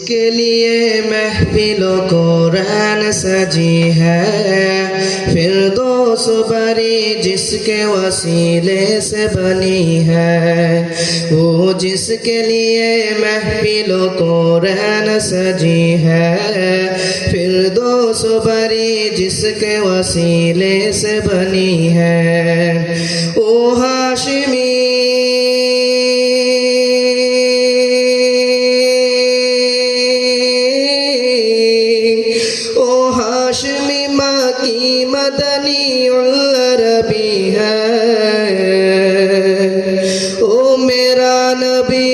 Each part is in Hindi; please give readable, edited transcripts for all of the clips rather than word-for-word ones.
के लिए महफिलो कुरान सजी है, फिरदौस बरी जिसके वसीले से बनी है। वो जिसके लिए महफिलो कुरान सजी है, फिरदौस बरी जिसके वसीले से बनी है। ओ हाशिमी हाशमी माँ की मदनी अरबी है। ओ मेरा नबी,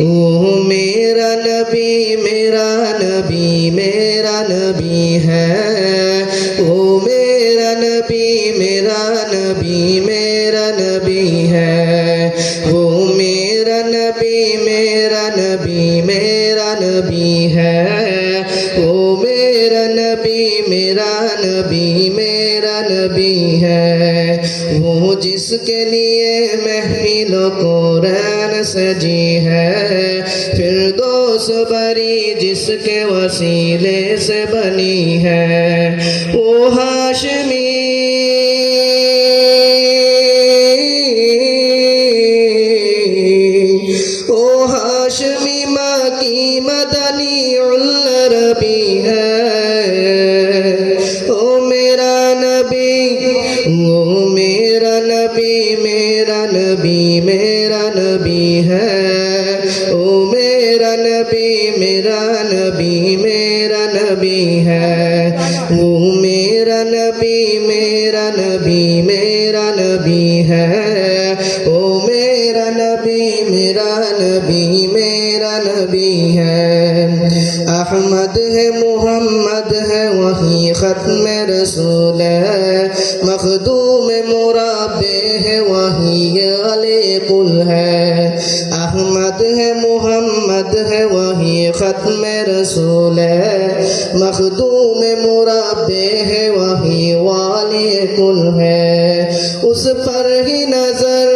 ओ मेरा नबी, मेरा नबी, मेरा नबी है। ओ मेरा नबी, मेरा नबी, मेरा नबी है। ओ मेरा नबी, मेरा नबी, मेरा नबी है। ओ मेरा नबी, मेरा नबी, मेरा नबी है। वो जिसके लिए महफिलो कुरान सजी है, फिरदौस बरी जिसके वसीले से बनी है। ओ हाशमी ओ हाशमी माँ की मदनी अरबी है। ओ मेरा नबी, ओ मेरा नबी, मेरा नबी, मेरा नबी है। ओ मेरा नबी, मेरा नबी, मेरा नबी है। ओ मेरा नबी, मेरा नबी, मेरा नबी है। ओ मेरा नबी, मेरा नबी, मेरा नबी है। अहमद है, मोहम्मद है, वही खत्म रसूल है। मखदूम मुराबे है, वही अले कुल है। अहमद है, मोहम्मद है, वही खत्म रसूल है। मखदूम मुराबे है, वही वाले कुल है। उस पर ही नजर,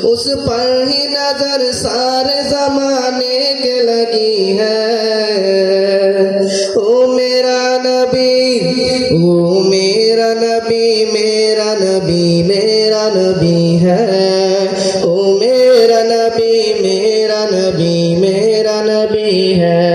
उस पर ही नजर सारे जमाने के लगी है। ओ मेरा नबी, ओ मेरा नबी, मेरा नबी, मेरा नबी है। ओ मेरा नबी, मेरा नबी, मेरा नबी है।